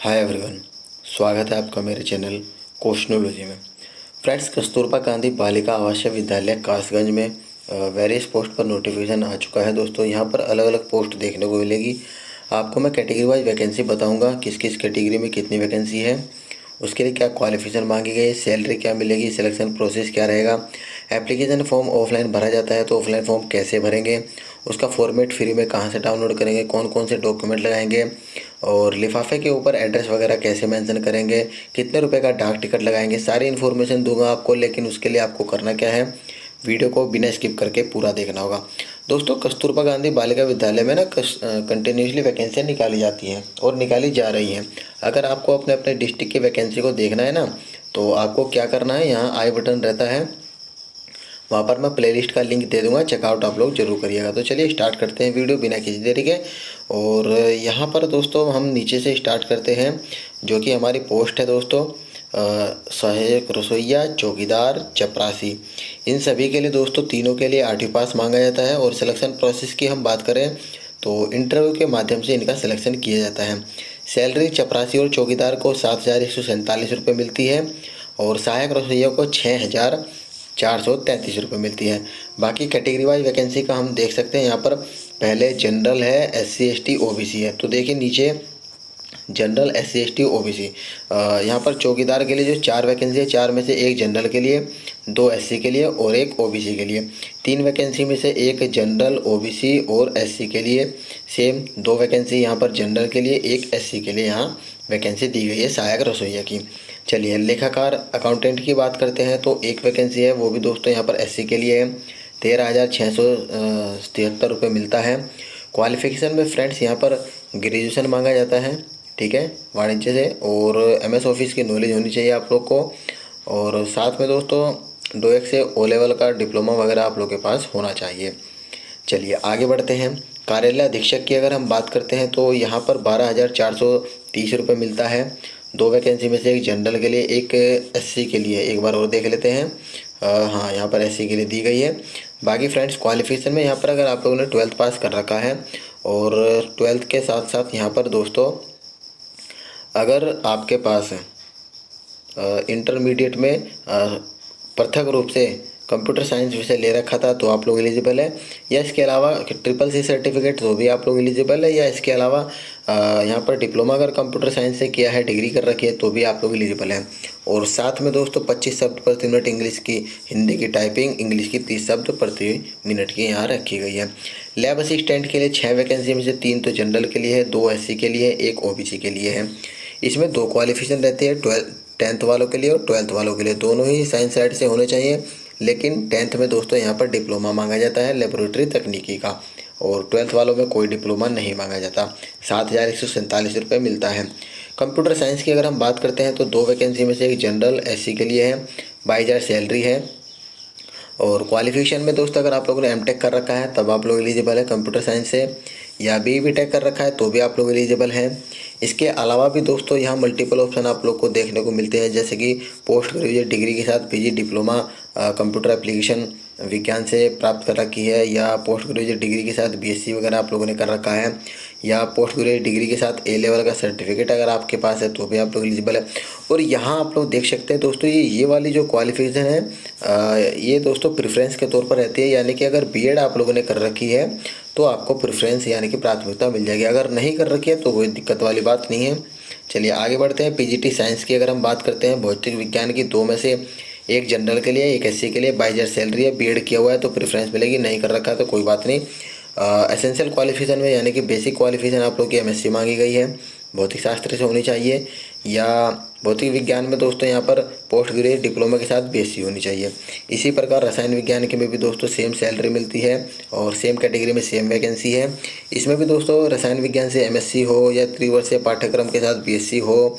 Hi everyone, स्वागत है आपका मेरे चैनल क्वेश्चनोलॉजी में। फ्रेंड्स, कस्तूरबा गांधी बालिका आवासीय विद्यालय कासगंज में वेरियस पोस्ट पर नोटिफिकेशन आ चुका है। दोस्तों, यहाँ पर अलग अलग पोस्ट देखने को मिलेगी। आपको मैं कैटेगरी वाइज वैकेंसी बताऊंगा, किस किस कैटेगरी में कितनी वैकेंसी है, उसके लिए क्या क्वालिफिकेशन मांगी गई है, सैलरी क्या मिलेगी, सिलेक्शन प्रोसेस क्या रहेगा, एप्लीकेशन फॉर्म ऑफलाइन भरा जाता है तो ऑफलाइन फॉर्म कैसे भरेंगे, उसका फॉर्मेट फ्री में कहाँ से डाउनलोड करेंगे, कौन कौन से डॉक्यूमेंट लगाएंगे, और लिफाफे के ऊपर एड्रेस वगैरह कैसे मेंशन करेंगे, कितने रुपए का डाक टिकट लगाएंगे, सारी इन्फॉर्मेशन दूंगा आपको। लेकिन उसके लिए आपको करना क्या है, वीडियो को बिना स्किप करके पूरा देखना होगा। दोस्तों, कस्तूरबा गांधी बालिका विद्यालय में ना कंटिन्यूसली वैकेंसियाँ निकाली जाती हैं और निकाली जा रही हैं। अगर आपको अपने अपने डिस्ट्रिक्ट की वैकेंसी को देखना है ना, तो आपको क्या करना है, यहाँ आई बटन रहता है, वहाँ पर मैं प्लेलिस्ट का लिंक दे दूंगा, चेकआउट आप लोग जरूर करिएगा। तो चलिए स्टार्ट करते हैं वीडियो बिना किसी देरी के। और यहाँ पर दोस्तों हम नीचे से स्टार्ट करते हैं, जो कि हमारी पोस्ट है दोस्तों, सहायक रसोइया, चौकीदार, चपरासी। इन सभी के लिए दोस्तों, तीनों के लिए 8वीं पास मांगा जाता है। और सिलेक्शन प्रोसेस की हम बात करें तो इंटरव्यू के माध्यम से इनका सिलेक्शन किया जाता है। सैलरी चपरासी और चौकीदार को 7,147 रुपये मिलती है और सहायक रसोइया को 6,433 रुपये मिलती है। बाकी कैटेगरी वाइज वैकेंसी का हम देख सकते हैं। यहाँ पर पहले जनरल है, SC ST OBC है। तो देखिए नीचे जनरल, SC ST OBC। यहाँ पर चौकीदार के लिए जो 4 वैकेंसी है, 4 में से एक जनरल के लिए, 2 SC के लिए और एक OBC के लिए। 3 वैकेंसी में से एक जनरल, OBC और SC के लिए। सेम 2 वैकेंसी यहाँ पर जनरल के लिए, एक SC के लिए यहाँ वैकेंसी दी गई है सहायक रसोइया की। चलिए लेखाकार अकाउंटेंट की बात करते हैं तो एक वैकेंसी है, वो भी दोस्तों यहाँ पर SC के लिए है। 13,673 रुपये मिलता है। क्वालिफिकेशन में फ्रेंड्स यहाँ पर ग्रेजुएशन मांगा जाता है, ठीक है, वाणिज्य से, और MS ऑफिस की नॉलेज होनी चाहिए आप लोग को। और साथ में दोस्तों 2 से O लेवल का डिप्लोमा वगैरह आप लोग के पास होना चाहिए। चलिए आगे बढ़ते हैं। कार्यालय अधीक्षक की अगर हम बात करते हैं तो यहाँ पर 12,430 रुपये मिलता है। 2 वैकेंसी में से एक जनरल के लिए, एक SC के लिए। एक बार और देख लेते हैं। हाँ, यहाँ पर SC के लिए दी गई है। बाकी फ्रेंड्स, क्वालिफिकेशन में यहाँ पर अगर आप लोगों ने 12th पास कर रखा है, और 12th के साथ साथ यहाँ पर दोस्तों अगर आपके पास इंटरमीडिएट में पृथक रूप से कंप्यूटर साइंस विषय ले रखा था तो आप लोग एलिजिबल है, या इसके अलावा CCC सर्टिफिकेट तो भी आप लोग एलिजिबल है, या इसके अलावा यहाँ पर डिप्लोमा अगर कंप्यूटर साइंस से किया है, डिग्री कर रखी है, तो भी आप लोग एलिजिबल हैं। और साथ में दोस्तों 25 शब्द प्रति मिनट इंग्लिश की, हिंदी की टाइपिंग, इंग्लिश की 30 शब्द प्रति मिनट की यहाँ रखी गई है। लैब असिस्टेंट के लिए 6 वैकेंसी में से 3 तो जनरल के लिए है, 2 SC के लिए, एक OBC के लिए है। इसमें 2 क्वालिफिकेशन रहती है, 10th वालों के लिए और 12th वालों के लिए। दोनों ही साइंस साइड से होने चाहिए, लेकिन 10th में दोस्तों यहाँ पर डिप्लोमा मांगा जाता है लेबोरेटरी तकनीकी का, और 12th वालों में कोई डिप्लोमा नहीं मांगा जाता। 7,147 रुपये मिलता है। कंप्यूटर साइंस की अगर हम बात करते हैं तो 2 वैकेंसी में से एक जनरल SC के लिए है, 22,000 सैलरी है। और क्वालिफिकेशन में दोस्तों अगर आप लोगों ने MTech कर रखा है तब आप लोग एलिजिबल है कंप्यूटर साइंस से, या BE Tech कर रखा है तो भी आप लोग एलिजिबल हैं। इसके अलावा भी दोस्तों यहाँ मल्टीपल ऑप्शन आप लोग को देखने को मिलते हैं, जैसे कि पोस्ट ग्रेजुएट डिग्री के साथ PG डिप्लोमा कंप्यूटर एप्लीकेशन विज्ञान से प्राप्त कर रखी है, या पोस्ट ग्रेजुएट डिग्री के साथ BSc वगैरह आप लोगों ने कर रखा है, या पोस्ट ग्रेजुएट डिग्री के साथ A लेवल का सर्टिफिकेट अगर आपके पास है तो भी आप लोग एलिजिबल है। और यहाँ आप लोग देख सकते हैं दोस्तों, ये वाली जो क्वालिफिकेशन है ये दोस्तों प्रेफरेंस के तौर पर रहती है, यानी कि अगर B.Ed आप लोगों ने कर रखी है तो आपको प्रेफरेंस यानी कि प्राथमिकता मिल जाएगी। अगर नहीं कर रखी है तो कोई दिक्कत वाली बात नहीं है। चलिए आगे बढ़ते हैं। PGT साइंस की अगर हम बात करते हैं, भौतिक विज्ञान की, 2 में से एक जनरल के लिए, एक SC के लिए, 22,000 सैलरी है। B.Ed किया हुआ है तो प्रेफरेंस मिलेगी, नहीं कर रखा है तो कोई बात नहीं। एसेंशियल क्वालिफिकेशन में यानी कि बेसिक क्वालिफिकेशन आप लोग की MSc मांगी गई है, भौतिक शास्त्र से होनी चाहिए, या भौतिक विज्ञान में दोस्तों यहाँ पर पोस्ट ग्रेजुएट डिप्लोमा के साथ BSc होनी चाहिए। इसी प्रकार रसायन विज्ञान के में भी दोस्तों सेम सैलरी मिलती है और सेम कैटेगरी में सेम वैकेंसी है। इसमें भी दोस्तों रसायन विज्ञान से MSc हो, या त्रिवर्षीय पाठ्यक्रम के साथ BSc हो,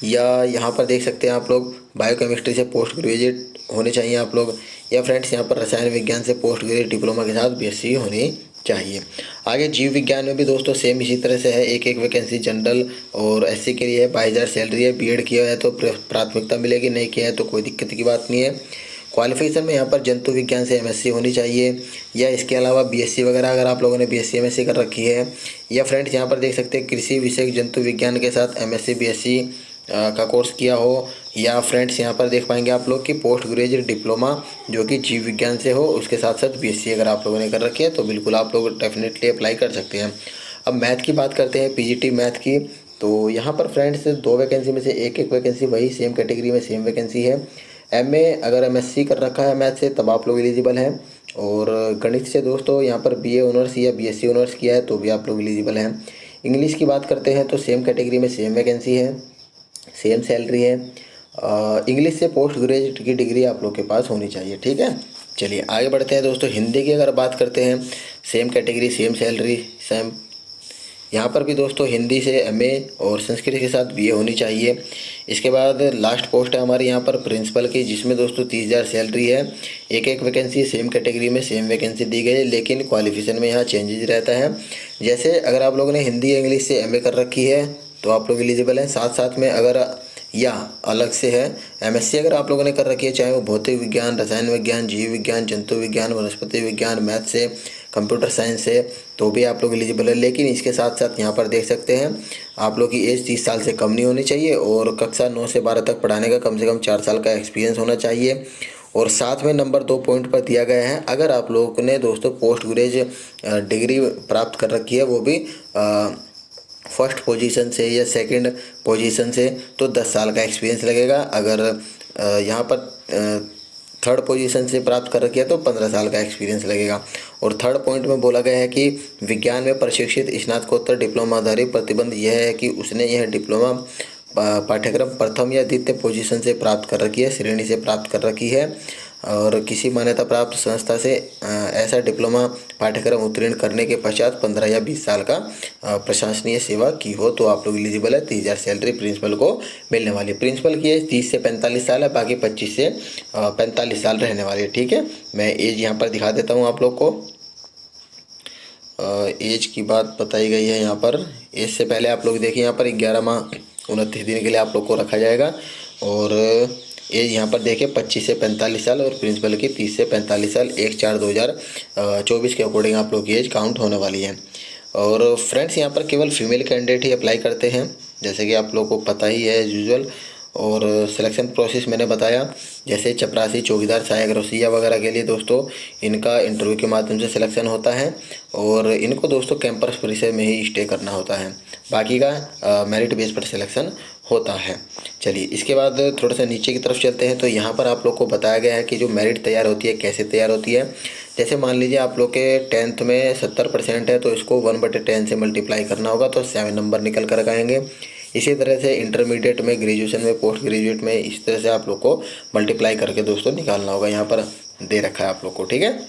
या यहाँ पर देख सकते हैं आप लोग बायोकेमिस्ट्री से पोस्ट ग्रेजुएट होने चाहिए आप लोग, या फ्रेंड्स यहाँ पर रसायन विज्ञान से पोस्ट ग्रेजुएट डिप्लोमा के साथ BSc होनी चाहिए। आगे जीव विज्ञान में भी दोस्तों सेम इसी तरह से है, एक वैकेंसी जनरल और SC के लिए है, 22,000 सैलरी है। B.Ed किया है तो प्राथमिकता मिलेगी, नहीं किया है तो कोई दिक्कत की बात नहीं है। क्वालिफिकेशन में यहाँ पर जंतु विज्ञान से एमएससी होनी चाहिए, या इसके अलावा बीएससी वगैरह अगर आप लोगों ने बीएससी एमएससी कर रखी है, या फ्रेंड्स यहाँ पर देख सकते हैं कृषि विषय जंतु विज्ञान के साथ एमएससी बीएससी का कोर्स किया हो, या फ्रेंड्स यहाँ पर देख पाएंगे आप लोग कि पोस्ट ग्रेजुएट डिप्लोमा जो कि जीव विज्ञान से हो, उसके साथ साथ बीएससी अगर आप लोगों ने कर रखी है तो बिल्कुल आप लोग डेफिनेटली अप्लाई कर सकते हैं। अब मैथ की बात करते हैं, पीजीटी मैथ की। तो यहाँ पर फ्रेंड्स 2 वैकेंसी में से एक वैकेंसी वही सेम कैटेगरी में सेम वैकेंसी है। एमए अगर एमएससी कर रखा है मैथ से तब आप लोग एलिजिबल हैं, और गणित से दोस्तों यहाँ पर बीए ऑनर्स या बीएससी ऑनर्स किया है तो भी आप लोग एलिजिबल हैं। इंग्लिश की बात करते हैं तो सेम कैटेगरी में सेम वैकेंसी है, सेम सैलरी है। इंग्लिश से पोस्ट ग्रेजुएट की डिग्री आप लोग के पास होनी चाहिए, ठीक है। चलिए आगे बढ़ते हैं दोस्तों। हिंदी की अगर बात करते हैं, same category same salary same. यहाँ पर भी दोस्तों हिंदी से एमए और संस्कृत के साथ बीए होनी चाहिए। इसके बाद लास्ट पोस्ट है हमारी यहाँ पर प्रिंसिपल की, जिसमें दोस्तों 30,000 सैलरी है। एक वैकेंसी सेम कैटेगरी में सेम वैकेंसी दी गई है, लेकिन क्वालिफिकेशन में यहाँ चेंजेस रहता है। जैसे अगर आप लोगों ने हिंदी इंग्लिश से एमए कर रखी है तो आप लोग एलिजिबल हैं, साथ साथ में अगर या अलग से है एमएससी अगर आप लोगों ने कर रखी है, चाहे वो भौतिक विज्ञान, रसायन विज्ञान, जीव विज्ञान, जंतु विज्ञान, वनस्पति विज्ञान, मैथ से, कंप्यूटर साइंस से, तो भी आप लोग एलिजिबल है। लेकिन इसके साथ साथ यहाँ पर देख सकते हैं आप लोग की एज 30 साल से कम नहीं होनी चाहिए, और कक्षा 9 से 12 तक पढ़ाने का कम से कम 4 साल का एक्सपीरियंस होना चाहिए। और साथ में नंबर 2 पॉइंट पर दिया गया है, अगर आप लोगों ने दोस्तों पोस्ट ग्रेजुएट डिग्री प्राप्त कर रखी है, वो भी फर्स्ट पोजीशन से या सेकंड पोजीशन से, तो 10 साल का एक्सपीरियंस लगेगा। अगर यहाँ पर थर्ड पोजीशन से प्राप्त कर रखी है तो 15 साल का एक्सपीरियंस लगेगा। और थर्ड पॉइंट में बोला गया है कि विज्ञान में प्रशिक्षित स्नातकोत्तर डिप्लोमा आधारित प्रतिबंध यह है कि उसने यह डिप्लोमा पाठ्यक्रम प्रथम या द्वितीय पोजीशन से प्राप्त कर रखी है, श्रेणी से प्राप्त कर रखी है, और किसी मान्यता प्राप्त संस्था से ऐसा डिप्लोमा पाठ्यक्रम उत्तीर्ण करने के पश्चात 15 या 20 साल का प्रशंसनीय सेवा की हो, तो आप लोग एलिजिबल है। 30,000 सैलरी प्रिंसिपल को मिलने वाली है। प्रिंसिपल की एज 30 से 45 साल है, बाकी 25 से 45 साल रहने वाली है, ठीक है। मैं एज यहाँ पर दिखा देता हूँ आप लोग को। एज की बात बताई गई है यहाँ पर। एज से पहले आप लोग देखिए यहाँ पर 11 माह 29 दिन के लिए आप लोग को रखा जाएगा, और एज यहाँ पर देखिए 25 से 45 साल, और प्रिंसिपल की 30 से 45 साल 1/4/2024 के अकॉर्डिंग आप लोग की एज काउंट होने वाली है। और फ्रेंड्स यहाँ पर केवल फीमेल कैंडिडेट ही अप्लाई करते हैं, जैसे कि आप लोग को पता ही है यूजुअल। और सिलेक्शन प्रोसेस मैंने बताया, जैसे चपरासी, चौकीदार, सहायक रसोइया वगैरह के लिए दोस्तों इनका इंटरव्यू के माध्यम से सिलेक्शन होता है, और इनको दोस्तों कैंपस परिसर में ही स्टे करना होता है। बाकी का मेरिट बेस पर सिलेक्शन होता है। चलिए इसके बाद थोड़ा सा नीचे की तरफ चलते हैं। तो यहाँ पर आप लोग को बताया गया है कि जो मेरिट तैयार होती है कैसे तैयार होती है। जैसे मान लीजिए आप लोग के 10th में 70% है, तो इसको 1/10 से मल्टीप्लाई करना होगा, तो 7 नंबर निकल कर आएंगे। इसी तरह से इंटरमीडिएट में, ग्रेजुएशन में, पोस्ट ग्रेजुएट में इस तरह से आप लोग को मल्टीप्लाई करके दोस्तों निकालना होगा। यहाँ पर दे रखा है आप लोग को, ठीक है।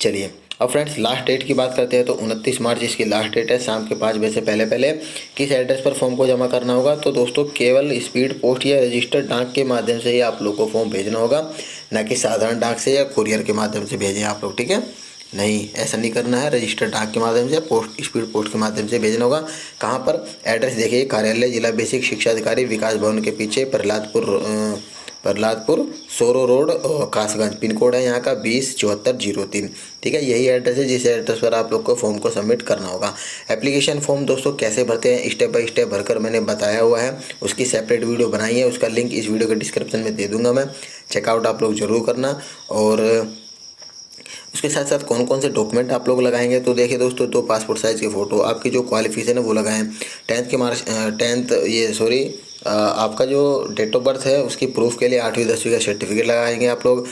चलिए अब फ्रेंड्स लास्ट डेट की बात करते हैं। तो 29 मार्च इसकी लास्ट डेट है। शाम के 5 बजे से पहले पहले किस एड्रेस पर फॉर्म को जमा करना होगा? तो दोस्तों केवल स्पीड पोस्ट या रजिस्टर्ड डाक के माध्यम से ही आप लोग को फॉर्म भेजना होगा, ना कि साधारण डाक से या कुरियर के माध्यम से भेजें आप लोग, ठीक है। नहीं, ऐसा नहीं करना है। रजिस्टर्ड डाक के माध्यम से, पोस्ट स्पीड पोस्ट के माध्यम से भेजना होगा। कहाँ पर? एड्रेस देखिए, कार्यालय जिला बेसिक शिक्षा अधिकारी विकास भवन के पीछे, प्रहलादपुर सोरो रोड, कासगंज। पिन कोड है यहाँ का 207403, ठीक है। यही एड्रेस है जिस एड्रेस पर आप लोग को फॉर्म को सबमिट करना होगा। एप्लीकेशन फॉर्म दोस्तों कैसे भरते हैं स्टेप बाय स्टेप भरकर मैंने बताया हुआ है, उसकी सेपरेट वीडियो बनाई है, उसका लिंक इस वीडियो के डिस्क्रिप्शन में दे दूंगा मैं, चेकआउट आप लोग जरूर करना। और उसके साथ साथ कौन कौन से डॉक्यूमेंट आप लोग लगाएंगे? तो देखिए दोस्तों, 2 पासपोर्ट साइज़ की फ़ोटो, आपकी जो क्वालिफिकेशन है वो लगाएं, 10th आपका जो डेट ऑफ बर्थ है उसकी प्रूफ के लिए 8वीं 10वीं का सर्टिफिकेट लगाएंगे आप लोग,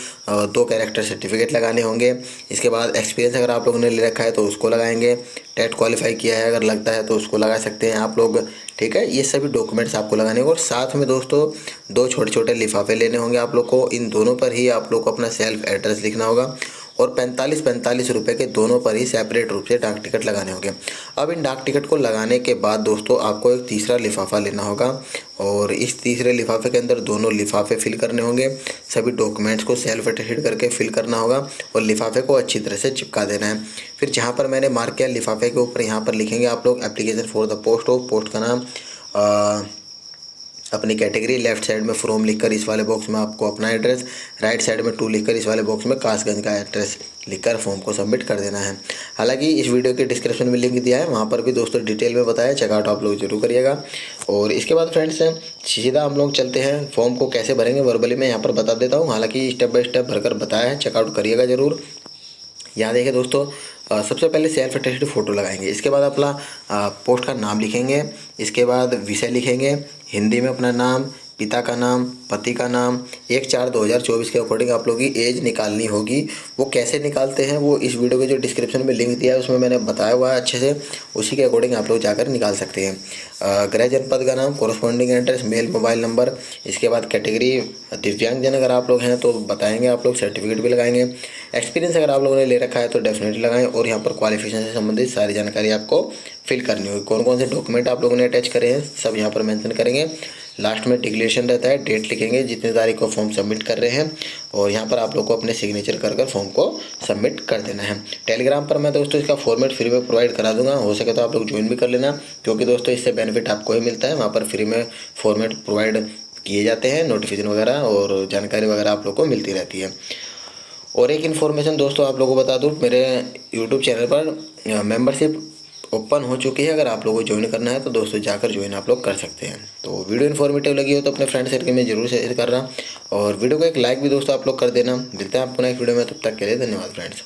2 कैरेक्टर सर्टिफिकेट लगाने होंगे। इसके बाद एक्सपीरियंस अगर आप लोगों ने ले रखा है तो उसको लगाएंगे, टेट क्वालिफाई किया है अगर लगता है तो उसको लगा सकते हैं आप लोग, ठीक है। ये सभी डॉक्यूमेंट्स आपको लगाने होंगे। और साथ में दोस्तों 2 छोटे छोटे लिफाफे लेने होंगे आप लोग को, इन दोनों पर ही आप लोग को अपना सेल्फ एड्रेस लिखना होगा, और 45 रुपये के दोनों पर ही सेपरेट रूप से डाक टिकट लगाने होंगे। अब इन डाक टिकट को लगाने के बाद दोस्तों आपको एक तीसरा लिफाफा लेना होगा, और इस तीसरे लिफाफे के अंदर दोनों लिफाफे फिल करने होंगे। सभी डॉक्यूमेंट्स को सेल्फ अटेस्टेड करके फिल करना होगा, और लिफाफे को अच्छी तरह से चिपका देना है। फिर जहाँ पर मैंने मार्क किया लिफाफे के ऊपर, यहाँ पर लिखेंगे आप लोग application for the post of, post का नाम अपनी कैटेगरी, लेफ्ट साइड में फ्रॉम लिखकर इस वाले बॉक्स में आपको अपना एड्रेस, राइट साइड में टू लिखकर इस वाले बॉक्स में कासगंज का एड्रेस लिखकर फॉर्म को सबमिट कर देना है। हालांकि इस वीडियो के डिस्क्रिप्शन में लिंक दिया है, वहाँ पर भी दोस्तों डिटेल में बताया, चेकआउट आप लोग जरूर करिएगा। और इसके बाद फ्रेंड्स सीधा हम लोग चलते हैं फॉर्म को कैसे भरेंगे, वर्बली मैं यहाँ पर बता देता हूँ। हालांकि स्टेप बाय स्टेप भरकर बताया है, चेकआउट करिएगा जरूर। यहाँ देखिए दोस्तों, सबसे पहले सेल्फ अटेस्टेड फ़ोटो लगाएंगे। इसके बाद अपना पोस्ट का नाम लिखेंगे। इसके बाद विषय लिखेंगे, हिंदी में अपना नाम, पिता का नाम, पति का नाम। 1/4/2024 के अकॉर्डिंग आप लोगों की एज निकालनी होगी। वो कैसे निकालते हैं वो इस वीडियो के जो डिस्क्रिप्शन में लिंक दिया है उसमें मैंने बताया हुआ है अच्छे से, उसी के अकॉर्डिंग आप लोग जाकर निकाल सकते हैं। गृह जनपद का नाम, corresponding address, mail, mobile number. इसके बाद कैटेगरी दिव्यांगजन अगर आप लोग हैं तो बताएंगे आप लोग, सर्टिफिकेट भी लगाएंगे। एक्सपीरियंस अगर आप लोगों ने ले रखा है तो डेफिनेटली लगाएं। और यहाँ पर क्वालिफिकेशन से संबंधित सारी जानकारी आपको फिल करनी होगी। कौन कौन से डॉक्यूमेंट आप लोगों ने अटैच करे हैं सब यहाँ पर मेंशन करेंगे। लास्ट में डिक्लेरेशन रहता है, डेट लिखेंगे जितनी तारीख को फॉर्म सबमिट कर रहे हैं, और यहाँ पर आप लोग को अपने सिग्नेचर कर फॉर्म को सबमिट कर देना है। टेलीग्राम पर मैं दोस्तों इसका फॉर्मेट फ्री में प्रोवाइड करा दूंगा, हो सके तो आप लोग ज्वाइन भी कर लेना, क्योंकि दोस्तों इससे बेनिफिट आपको ही मिलता है। वहाँ पर फ्री में फॉर्मेट प्रोवाइड किए जाते हैं, नोटिफिकेशन वगैरह और जानकारी वगैरह आप लोग को मिलती रहती है। और एक इन्फॉर्मेशन दोस्तों आप लोगों को बता दूं, मेरे यूट्यूब चैनल पर मेंबरशिप ओपन हो चुकी है। अगर आप लोगों को ज्वाइन करना है तो दोस्तों जाकर ज्वाइन आप लोग कर सकते हैं। तो वीडियो इन्फॉर्मेटिव लगी हो तो अपने फ्रेंड सर्कल में जरूर शेयर करना, और वीडियो को एक लाइक भी दोस्तों आप लोग कर देना। मिलते हैं आपको नेक्स्ट वीडियो में, तब तक के लिए धन्यवाद फ्रेंड्स।